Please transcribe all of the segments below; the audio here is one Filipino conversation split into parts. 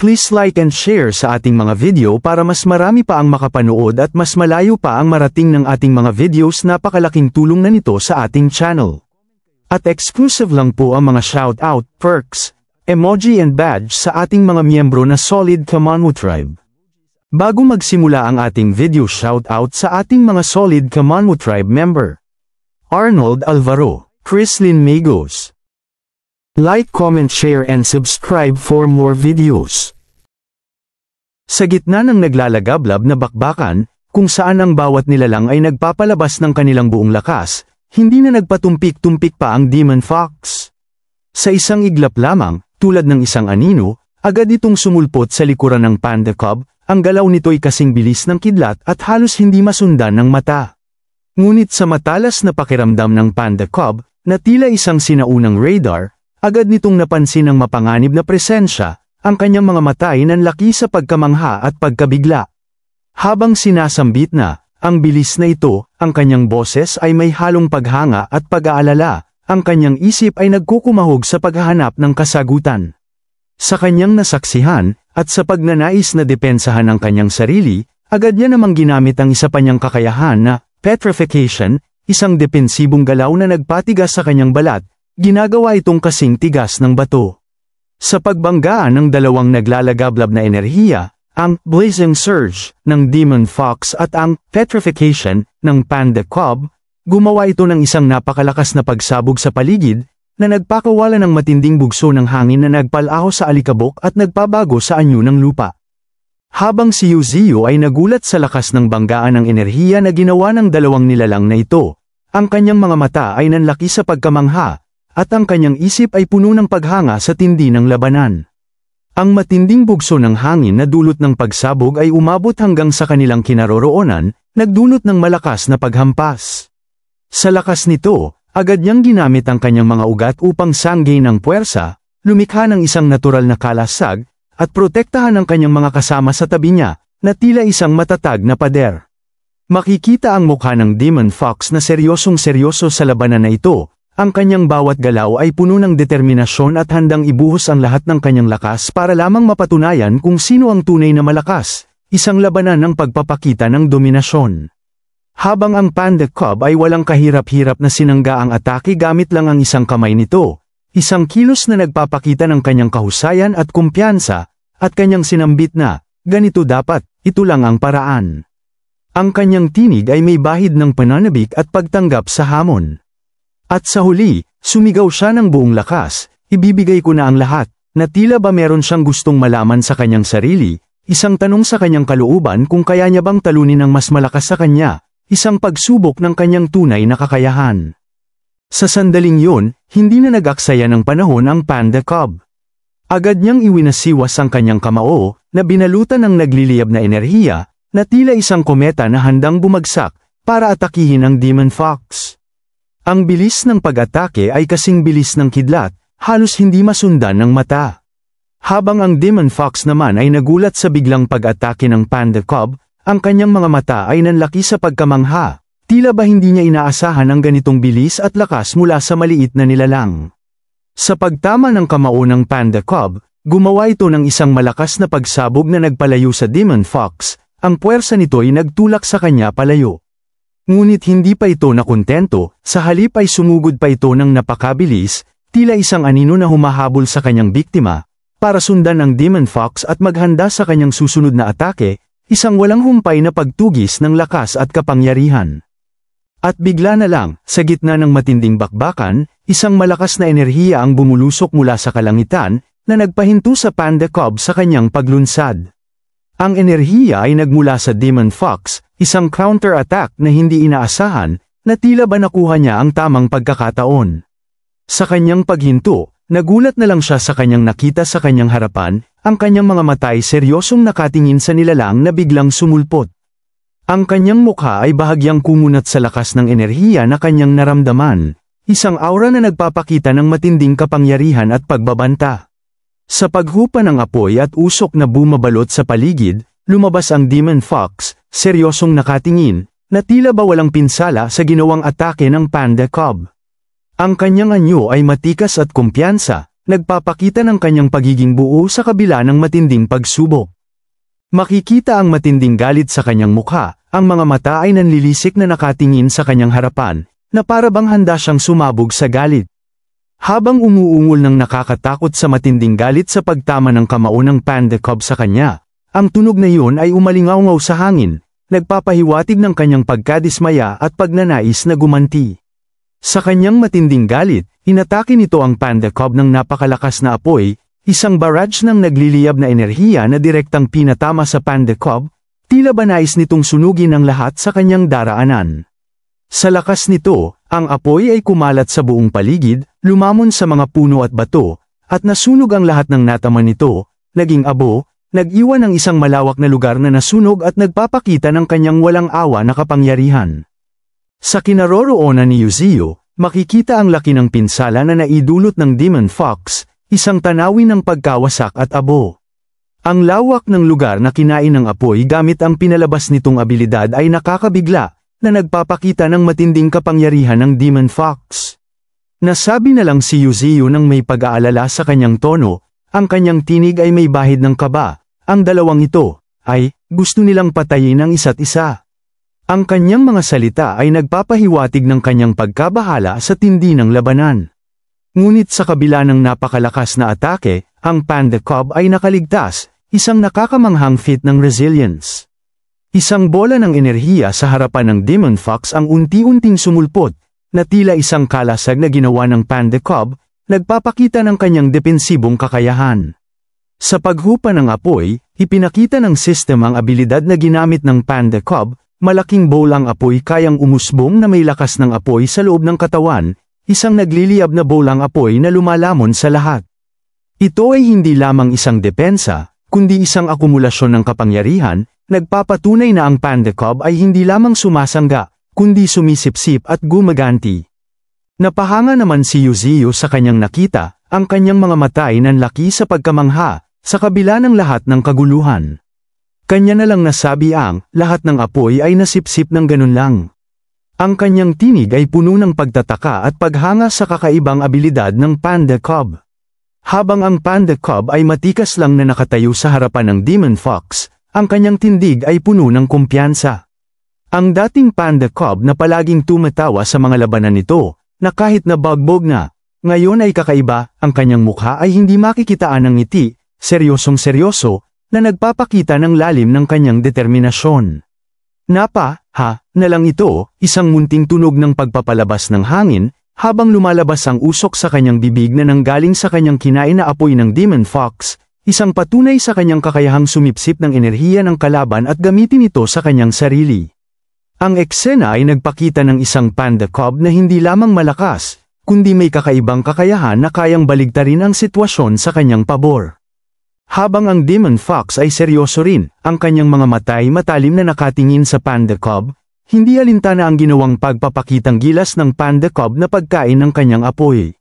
Please like and share sa ating mga video para mas marami pa ang makapanood at mas malayo pa ang marating ng ating mga videos. Napakalaking tulong na nito sa ating channel. At exclusive lang po ang mga shoutout, perks, emoji and badge sa ating mga miyembro na Solid Kamanwu Tribe. Bago magsimula ang ating video, shoutout sa ating mga Solid Kamanwu Tribe member: Arnold Alvaro, Chrislyn Magos. Like, comment, share and subscribe for more videos. Sa gitna ng naglalagablab na bakbakan, kung saan ang bawat nilalang ay nagpapalabas ng kanilang buong lakas, hindi na nagpatumpik-tumpik pa ang Demon Fox. Sa isang iglap lamang, tulad ng isang anino, agad itong sumulpot sa likuran ng Panda Cub. Ang galaw nito'y kasing bilis ng kidlat at halos hindi masundan ng mata. Ngunit sa matalas na pakiramdam ng Panda Cub, na tila isang sinaunang radar, agad nitong napansin ang mapanganib na presensya. Ang kanyang mga mata ay nanlaki sa pagkamangha at pagkabigla. Habang sinasambit na ang bilis na ito, ang kanyang boses ay may halong paghanga at pag-aalala. Ang kanyang isip ay nagkukumahog sa paghahanap ng kasagutan. Sa kanyang nasaksihan, at sa pagnanais na depensahan ang kanyang sarili, agad niya namang ginamit ang isa pa niyang kakayahan na petrification, isang depensibong galaw na nagpatigas sa kanyang balat. Ginagawa itong kasing tigas ng bato. Sa pagbanggaan ng dalawang naglalagablab na enerhiya, ang Blazing Surge ng Demon Fox at ang Petrification ng Panda Cub, gumawa ito ng isang napakalakas na pagsabog sa paligid, na nagpakawala ng matinding bugso ng hangin na nagpalaho sa alikabok at nagpabago sa anyo ng lupa. Habang si Yuziyo ay nagulat sa lakas ng banggaan ng enerhiya na ginawa ng dalawang nilalang na ito, ang kanyang mga mata ay nanlaki sa pagkamangha, at ang kanyang isip ay puno ng paghanga sa tindi ng labanan. Ang matinding bugso ng hangin na dulot ng pagsabog ay umabot hanggang sa kanilang kinaroroonan, nagdulot ng malakas na paghampas. Sa lakas nito, agad niyang ginamit ang kanyang mga ugat upang sanggay ng puwersa, lumikha ng isang natural na kalasag, at protektahan ang kanyang mga kasama sa tabi niya, na tila isang matatag na pader. Makikita ang mukha ng Demon Fox na seryosong-seryoso sa labanan na ito. Ang kanyang bawat galaw ay puno ng determinasyon at handang ibuhos ang lahat ng kanyang lakas para lamang mapatunayan kung sino ang tunay na malakas, isang labanan ng pagpapakita ng dominasyon. Habang ang Panda Cub ay walang kahirap-hirap na sinangga ang atake gamit lang ang isang kamay nito, isang kilos na nagpapakita ng kanyang kahusayan at kumpiyansa, at kanyang sinambit na, ganito dapat, ito lang ang paraan. Ang kanyang tinig ay may bahid ng pananabik at pagtanggap sa hamon. At sa huli, sumigaw siya ng buong lakas, ibibigay ko na ang lahat, na tila ba meron siyang gustong malaman sa kanyang sarili, isang tanong sa kanyang kalooban kung kaya niya bang talunin ang mas malakas sa kanya, isang pagsubok ng kanyang tunay na kakayahan. Sa sandaling yun, hindi na nag-aksaya ng panahon ang Panda Cub. Agad niyang iwinasiwas ang kanyang kamao, na binalutan ng nagliliyab na enerhiya, na tila isang kometa na handang bumagsak, para atakihin ang Demon Fox. Ang bilis ng pag-atake ay kasing bilis ng kidlat, halos hindi masundan ng mata. Habang ang Demon Fox naman ay nagulat sa biglang pag-atake ng Panda Cub, ang kanyang mga mata ay nanlaki sa pagkamangha, tila ba hindi niya inaasahan ang ganitong bilis at lakas mula sa maliit na nilalang. Sa pagtama ng kamao ng Panda Cub, gumawa ito ng isang malakas na pagsabog na nagpalayo sa Demon Fox, ang puwersa nito ay nagtulak sa kanya palayo. Ngunit hindi pa ito nakontento, sa halip ay sumugod pa ito ng napakabilis, tila isang anino na humahabol sa kanyang biktima, para sundan ang Demon Fox at maghanda sa kanyang susunod na atake, isang walang humpay na pagtugis ng lakas at kapangyarihan. At bigla na lang, sa gitna ng matinding bakbakan, isang malakas na enerhiya ang bumulusok mula sa kalangitan, na nagpahinto sa Panda Cub sa kanyang paglunsad. Ang enerhiya ay nagmula sa Demon Fox, isang counter-attack na hindi inaasahan, na tila ba nakuha niya ang tamang pagkakataon. Sa kanyang paghinto, nagulat na lang siya sa kanyang nakita sa kanyang harapan, ang kanyang mga mata ay seryosong nakatingin sa nilalang na biglang sumulpot. Ang kanyang mukha ay bahagyang kumunat sa lakas ng enerhiya na kanyang naramdaman, isang aura na nagpapakita ng matinding kapangyarihan at pagbabanta. Sa paghupa ng apoy at usok na bumabalot sa paligid, lumabas ang Demon Fox, seryosong nakatingin, na tila ba walang pinsala sa ginawang atake ng Panda Cub. Ang kanyang anyo ay matikas at kumpiyansa, nagpapakita ng kanyang pagiging buo sa kabila ng matinding pagsubok. Makikita ang matinding galit sa kanyang mukha, ang mga mata ay nanlilisik na nakatingin sa kanyang harapan, na para bang handa siyang sumabog sa galit. Habang umuungol ng nakakatakot sa matinding galit sa pagtama ng kamao ng Panda Cub sa kanya, ang tunog na iyon ay umalingaw-ngaw sa hangin, nagpapahiwatig ng kanyang pagkadismaya at pagnanais na gumanti. Sa kanyang matinding galit, inatake nito ang Panda Cub ng napakalakas na apoy, isang barrage ng nagliliyab na enerhiya na direktang pinatama sa Panda Cub, tila ba nais nitong sunugin ang lahat sa kanyang daraanan. Sa lakas nito, ang apoy ay kumalat sa buong paligid, lumamon sa mga puno at bato, at nasunog ang lahat ng natama nito, naging abo, nag-iwan ng isang malawak na lugar na nasunog at nagpapakita ng kanyang walang awa na kapangyarihan. Sa kinaroroonan ni Yuzio, makikita ang laki ng pinsala na naidulot ng Demon Fox, isang tanawin ng pagkawasak at abo. Ang lawak ng lugar na kinain ng apoy gamit ang pinalabas nitong abilidad ay nakakabigla, na nagpapakita ng matinding kapangyarihan ng Demon Fox. Nasabi na lang si Yuzio nang may pag-aalala sa kanyang tono, ang kanyang tinig ay may bahid ng kaba. Ang dalawang ito, ay, gusto nilang patayin ang isa't isa. Ang kanyang mga salita ay nagpapahiwatig ng kanyang pagkabahala sa tindi ng labanan. Ngunit sa kabila ng napakalakas na atake, ang Panda Cub ay nakaligtas, isang nakakamanghang feat ng resilience. Isang bola ng enerhiya sa harapan ng Demon Fox ang unti-unting sumulpot, na tila isang kalasag na ginawa ng Panda Cub, nagpapakita ng kanyang depensibong kakayahan. Sa paghupa ng apoy, ipinakita ng system ang abilidad na ginamit ng Panda Cub, malaking bowl ang apoy kayang umusbong na may lakas ng apoy sa loob ng katawan, isang nagliliyab na bowl ang apoy na lumalamon sa lahat. Ito ay hindi lamang isang depensa, kundi isang akumulasyon ng kapangyarihan, nagpapatunay na ang Panda Cub ay hindi lamang sumasangga, kundi sumisipsip at gumaganti. Napahanga naman si Yuzio sa kanyang nakita, ang kanyang mga mata ay nanlaki sa pagkamangha, sa kabila ng lahat ng kaguluhan. Kanya na lang nasabi ang, lahat ng apoy ay nasipsip ng ganun lang. Ang kanyang tinig ay puno ng pagtataka at paghanga sa kakaibang abilidad ng Panda Cub. Habang ang Panda Cub ay matikas lang na nakatayo sa harapan ng Demon Fox, ang kanyang tindig ay puno ng kumpiyansa. Ang dating Panda Cub na palaging tumatawa sa mga labanan nito, na kahit na bagbog na, ngayon ay kakaiba, ang kanyang mukha ay hindi makikitaan ng ngiti, seryosong-seryoso, na nagpapakita ng lalim ng kanyang determinasyon. Na lang ito, isang munting tunog ng pagpapalabas ng hangin, habang lumalabas ang usok sa kanyang bibig na nanggaling sa kanyang kinain na apoy ng Demon Fox, isang patunay sa kanyang kakayahang sumipsip ng enerhiya ng kalaban at gamitin ito sa kanyang sarili. Ang eksena ay nagpakita ng isang Panda Cub na hindi lamang malakas, kundi may kakaibang kakayahan na kayang baligtarin ang sitwasyon sa kanyang pabor. Habang ang Demon Fox ay seryoso rin, ang kanyang mga mata ay matalim na nakatingin sa Panda Cub, hindi alintana ang ginawang pagpapakitang gilas ng Panda Cub na pagkain ng kanyang apoy.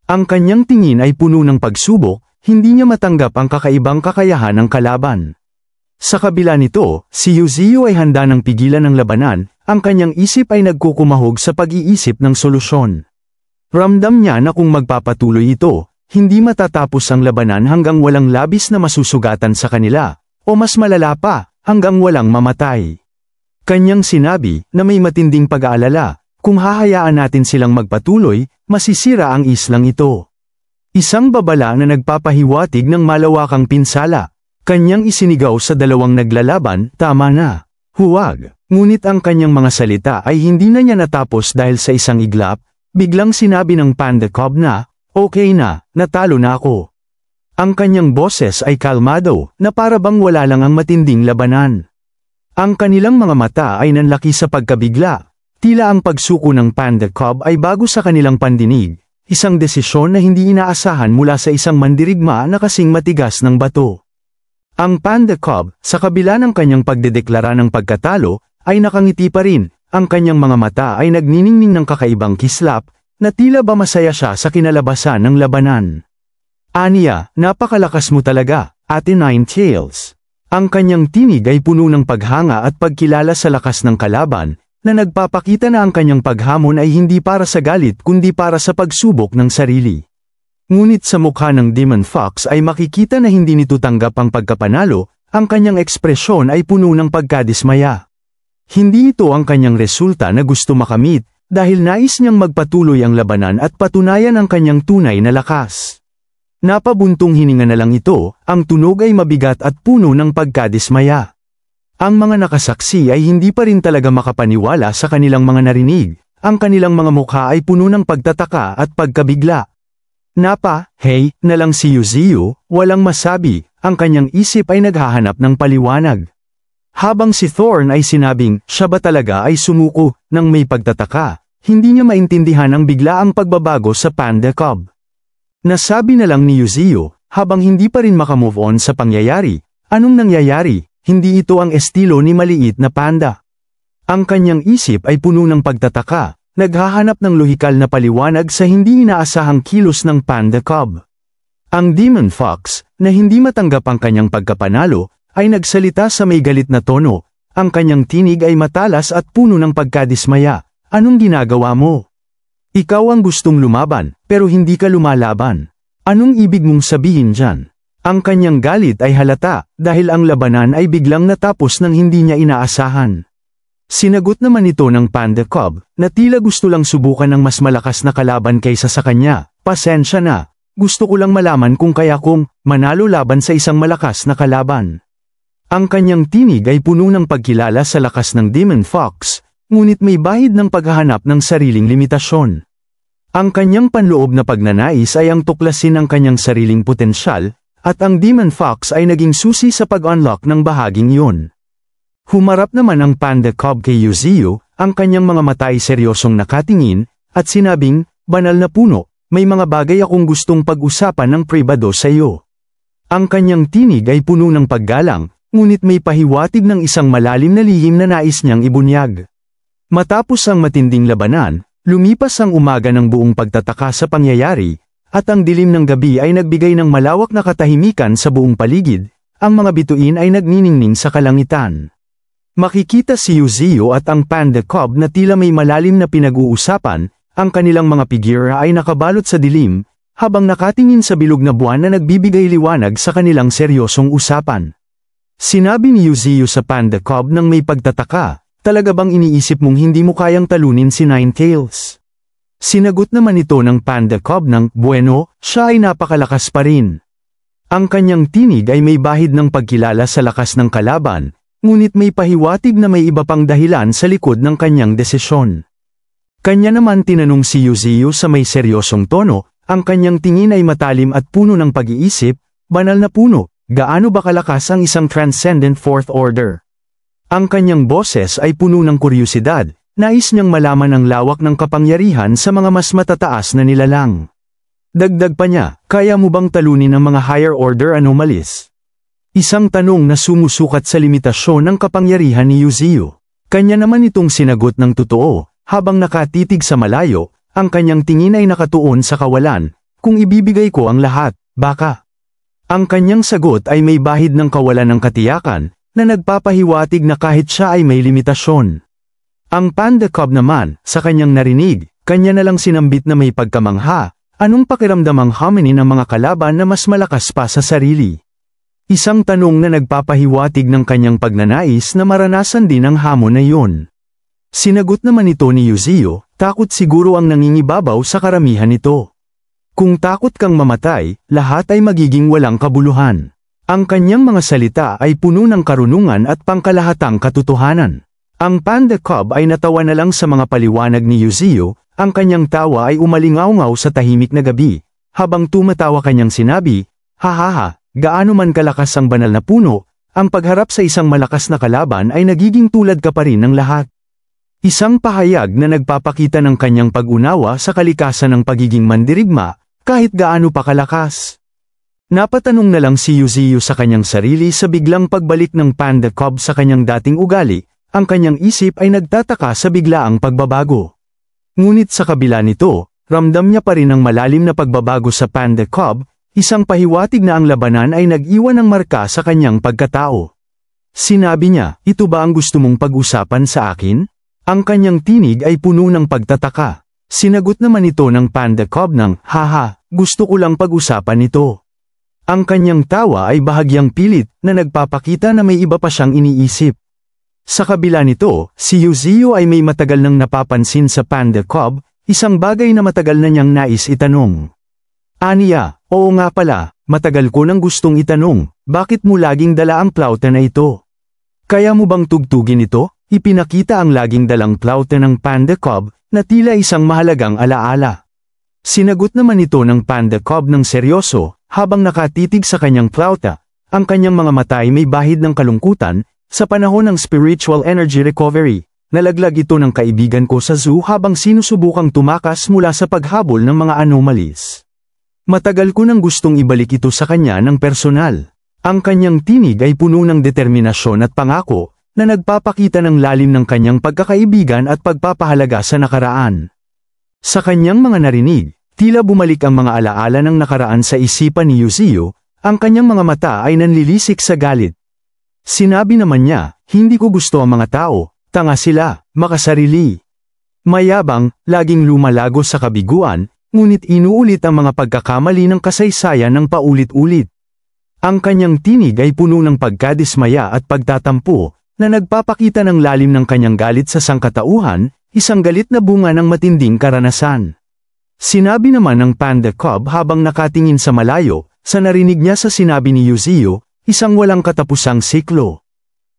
Ang kanyang tingin ay puno ng pagsubok, hindi niya matanggap ang kakaibang kakayahan ng kalaban. Sa kabila nito, si Yuzio ay handa ng pigilan ng labanan, ang kanyang isip ay nagkukumahog sa pag-iisip ng solusyon. Ramdam niya na kung magpapatuloy ito, hindi matatapos ang labanan hanggang walang labis na masusugatan sa kanila, o mas malala pa, hanggang walang mamatay. Kanyang sinabi na may matinding pag-aalala, kung hahayaan natin silang magpatuloy, masisira ang islang ito. Isang babala na nagpapahiwatig ng malawakang pinsala. Kanyang isinigaw sa dalawang naglalaban, tama na. Huwag. Ngunit ang kanyang mga salita ay hindi na niya natapos dahil sa isang iglap, biglang sinabi ng Panda Cub na, okay na, natalo na ako. Ang kanyang boses ay kalmado, na para bang wala lang ang matinding labanan. Ang kanilang mga mata ay nanlaki sa pagkabigla, tila ang pagsuko ng Panda Cub ay bago sa kanilang pandinig, isang desisyon na hindi inaasahan mula sa isang mandirigma na kasing matigas ng bato. Ang Panda Cub, sa kabila ng kanyang pagdedeklara ng pagkatalo, ay nakangiti pa rin, ang kanyang mga mata ay nagniningning ng kakaibang kislap, na tila ba masaya siya sa kinalabasan ng labanan. Aniya, napakalakas mo talaga, Ate Ninetales. Ang kanyang tinig ay puno ng paghanga at pagkilala sa lakas ng kalaban, na nagpapakita na ang kanyang paghamon ay hindi para sa galit kundi para sa pagsubok ng sarili. Ngunit sa mukha ng Demon Fox ay makikita na hindi nito tanggap ang pagkapanalo, ang kanyang ekspresyon ay puno ng pagkadismaya. Hindi ito ang kanyang resulta na gusto makamit, dahil nais niyang magpatuloy ang labanan at patunayan ang kanyang tunay na lakas. Napabuntong hininga na lang ito, ang tunog ay mabigat at puno ng pagkadismaya. Ang mga nakasaksi ay hindi pa rin talaga makapaniwala sa kanilang mga narinig, ang kanilang mga mukha ay puno ng pagtataka at pagkabigla. Hey, na lang si Yuziu, walang masabi, ang kanyang isip ay naghahanap ng paliwanag. Habang si Thorn ay sinabing, siya ba talaga ay sumuko, nang may pagtataka, hindi niya maintindihan ang biglaang pagbabago sa Panda Cub. Nasabi na lang ni Yuziu, habang hindi pa rin makamove on sa pangyayari, anong nangyayari, hindi ito ang estilo ni maliit na panda. Ang kanyang isip ay puno ng pagtataka, naghahanap ng lohikal na paliwanag sa hindi inaasahang kilos ng Panda Cub. Ang Demon Fox, na hindi matanggap ang kanyang pagkapanalo, ay nagsalita sa may galit na tono, ang kanyang tinig ay matalas at puno ng pagkadismaya. Anong ginagawa mo? Ikaw ang gustong lumaban, pero hindi ka lumalaban. Anong ibig mong sabihin dyan? Ang kanyang galit ay halata, dahil ang labanan ay biglang natapos nang hindi niya inaasahan. Sinagot naman ito ng Panda Cub, na tila gusto lang subukan ng mas malakas na kalaban kaysa sa kanya. Pasensya na, gusto ko lang malaman kung kaya kong manalo laban sa isang malakas na kalaban. Ang kanyang tinig ay puno ng pagkilala sa lakas ng Demon Fox, ngunit may bahid ng paghahanap ng sariling limitasyon. Ang kanyang panloob na pagnanais ay ang tuklasin ang kanyang sariling potensyal, at ang Demon Fox ay naging susi sa pag-unlock ng bahaging iyon. Humarap naman ang Panda Cub kay Yuziu, ang kanyang mga mata ay seryosong nakatingin, at sinabing, banal na puno, may mga bagay akong gustong pag-usapan ng pribado sa iyo. Ang kanyang tinig ay puno ng paggalang, ngunit may pahiwatig ng isang malalim na lihim na nais niyang ibunyag. Matapos ang matinding labanan, lumipas ang umaga ng buong pagtataka sa pangyayari, at ang dilim ng gabi ay nagbigay ng malawak na katahimikan sa buong paligid, ang mga bituin ay nagniningning sa kalangitan. Makikita si Yuziu at ang Panda Cub na tila may malalim na pinag-uusapan, ang kanilang mga figura ay nakabalot sa dilim, habang nakatingin sa bilog na buwan na nagbibigay liwanag sa kanilang seryosong usapan. Sinabi ni Yuziu sa Panda Cub nang may pagtataka, talaga bang iniisip mong hindi mo kayang talunin si Ninetales? Sinagot naman ito ng Panda Cub ng, bueno, siya ay napakalakas pa rin. Ang kanyang tinig ay may bahid ng pagkilala sa lakas ng kalaban, ngunit may pahiwatig na may iba pang dahilan sa likod ng kanyang desisyon. Kanya naman tinanong si Yuziu sa may seryosong tono, ang kanyang tingin ay matalim at puno ng pag-iisip, banal na puno, gaano ba kalakas ang isang transcendent fourth order? Ang kanyang boses ay puno ng kuryosidad, nais niyang malaman ang lawak ng kapangyarihan sa mga mas matataas na nilalang. Dagdag pa niya, kaya mo bang talunin ang mga higher order anomalies? Isang tanong na sumusukat sa limitasyon ng kapangyarihan ni Yuziu. Kanya naman itong sinagot ng totoo, habang nakatitig sa malayo, ang kanyang tingin ay nakatuon sa kawalan, kung ibibigay ko ang lahat, baka. Ang kanyang sagot ay may bahid ng kawalan ng katiyakan, na nagpapahiwatig na kahit siya ay may limitasyon. Ang Panda Cub naman, sa kanyang narinig, kanya na lang sinambit na may pagkamangha, anong pakiramdam ang hominin ng mga kalaban na mas malakas pa sa sarili? Isang tanong na nagpapahiwatig ng kanyang pagnanais na maranasan din ang hamon na iyon. Sinagot naman ito ni Yuziu, takot siguro ang nangingibabaw sa karamihan nito. Kung takot kang mamatay, lahat ay magiging walang kabuluhan. Ang kanyang mga salita ay puno ng karunungan at pangkalahatang katotohanan. Ang Panda Cub ay natawa na lang sa mga paliwanag ni Yuziu, ang kanyang tawa ay umalingaw-ngaw sa tahimik na gabi, habang tumatawa kanyang sinabi, hahaha. Gaano man kalakas ang banal na puno, ang pagharap sa isang malakas na kalaban ay nagiging tulad ka pa rin ng lahat. Isang pahayag na nagpapakita ng kanyang pag-unawa sa kalikasan ng pagiging mandirigma, kahit gaano pa kalakas. Napatanong na lang si Yuziu sa kanyang sarili sa biglang pagbalik ng Panda Cub sa kanyang dating ugali, ang kanyang isip ay nagtataka sa biglaang pagbabago. Ngunit sa kabila nito, ramdam niya pa rin ang malalim na pagbabago sa Panda Cub, isang pahiwatig na ang labanan ay nag-iwan ng marka sa kanyang pagkatao. Sinabi niya, ito ba ang gusto mong pag-usapan sa akin? Ang kanyang tinig ay puno ng pagtataka. Sinagot naman ito ng Panda Cub ng, haha, gusto ko lang pag-usapan ito. Ang kanyang tawa ay bahagyang pilit na nagpapakita na may iba pa siyang iniisip. Sa kabila nito, si Yuzio ay may matagal nang napapansin sa Panda Cub, isang bagay na matagal na niyang nais itanong. Aniya, oo nga pala, matagal ko nang gustong itanong, bakit mo laging dala ang plauta na ito? Kaya mo bang tugtugin ito? Ipinakita ang laging dalang plauta ng Panda Cub, na tila isang mahalagang alaala. Sinagot naman ito ng Panda Cub ng seryoso, habang nakatitig sa kanyang plauta, ang kanyang mga mata ay may bahid ng kalungkutan, sa panahon ng spiritual energy recovery. Nalaglag ito ng kaibigan ko sa zoo habang sinusubukang tumakas mula sa paghabol ng mga anomalies. Matagal ko nang gustong ibalik ito sa kanya ng personal. Ang kanyang tinig ay puno ng determinasyon at pangako, na nagpapakita ng lalim ng kanyang pagkakaibigan at pagpapahalaga sa nakaraan. Sa kanyang mga narinig, tila bumalik ang mga alaala ng nakaraan sa isipan ni Yuzio, ang kanyang mga mata ay nanlilisik sa galit. Sinabi naman niya, hindi ko gusto ang mga tao, tanga sila, makasarili. Mayabang, laging lumalago sa kabiguan, ngunit inuulit ang mga pagkakamali ng kasaysayan ng paulit-ulit. Ang kanyang tinig ay puno ng pagkadismaya at pagtatampo, na nagpapakita ng lalim ng kanyang galit sa sangkatauhan, isang galit na bunga ng matinding karanasan. Sinabi naman ng Panda Cub habang nakatingin sa malayo, sa narinig niya sa sinabi ni Yuzio, isang walang katapusang siklo.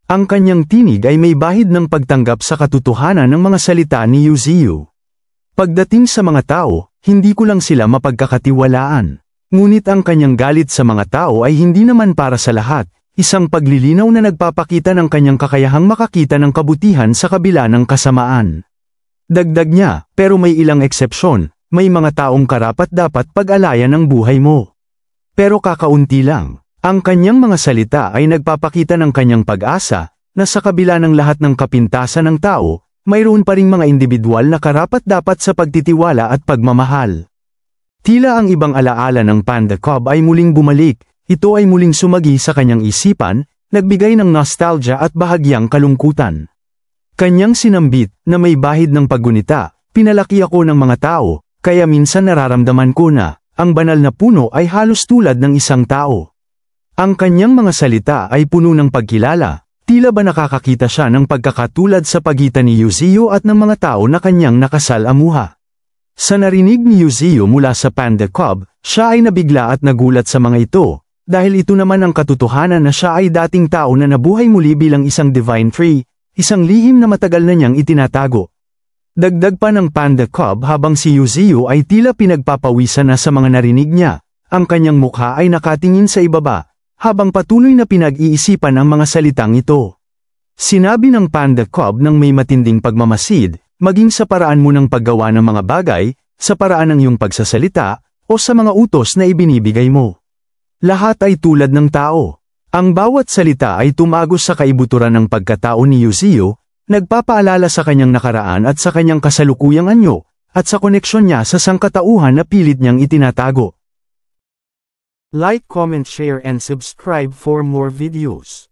Ang kanyang tinig ay may bahid ng pagtanggap sa katotohanan ng mga salita ni Yuzio. Pagdating sa mga tao, hindi ko lang sila mapagkakatiwalaan. Ngunit ang kanyang galit sa mga tao ay hindi naman para sa lahat, isang paglilinaw na nagpapakita ng kanyang kakayahang makakita ng kabutihan sa kabila ng kasamaan. Dagdag niya, pero may ilang eksepsyon, may mga taong karapat-dapat pag-alayan ng buhay mo. Pero kakaunti lang. Ang kanyang mga salita ay nagpapakita ng kanyang pag-asa, na sa kabila ng lahat ng kapintasan ng tao, mayroon pa ring mga individual na karapat-dapat sa pagtitiwala at pagmamahal. Tila ang ibang alaala ng Panda Cub ay muling bumalik, ito ay muling sumagi sa kanyang isipan, nagbigay ng nostalgia at bahagyang kalungkutan. Kanyang sinambit, na may bahid ng paggunita, pinalaki ako ng mga tao, kaya minsan nararamdaman ko na, ang banal na puno ay halos tulad ng isang tao. Ang kanyang mga salita ay puno ng pagkilala, tila ba nakakakita siya ng pagkakatulad sa pagitan ni Yuzio at ng mga tao na kanyang nakasalamuha. Sa narinig ni Yuzio mula sa Panda Cub, siya ay nabigla at nagulat sa mga ito, dahil ito naman ang katotohanan na siya ay dating tao na nabuhay muli bilang isang divine tree, isang lihim na matagal na niyang itinatago. Dagdag pa ng Panda Cub habang si Yuzio ay tila pinagpapawisan na sa mga narinig niya, ang kanyang mukha ay nakatingin sa ibaba, habang patuloy na pinag-iisipan ang mga salitang ito. Sinabi ng Panda Cub ng may matinding pagmamasid, maging sa paraan mo ng paggawa ng mga bagay, sa paraan ng iyong pagsasalita, o sa mga utos na ibinibigay mo. Lahat ay tulad ng tao. Ang bawat salita ay tumagos sa kaibuturan ng pagkatao ni Yuzio, nagpapaalala sa kanyang nakaraan at sa kanyang kasalukuyang anyo, at sa koneksyon niya sa sangkatauhan na pilit niyang itinatago. Like, comment, share and subscribe for more videos.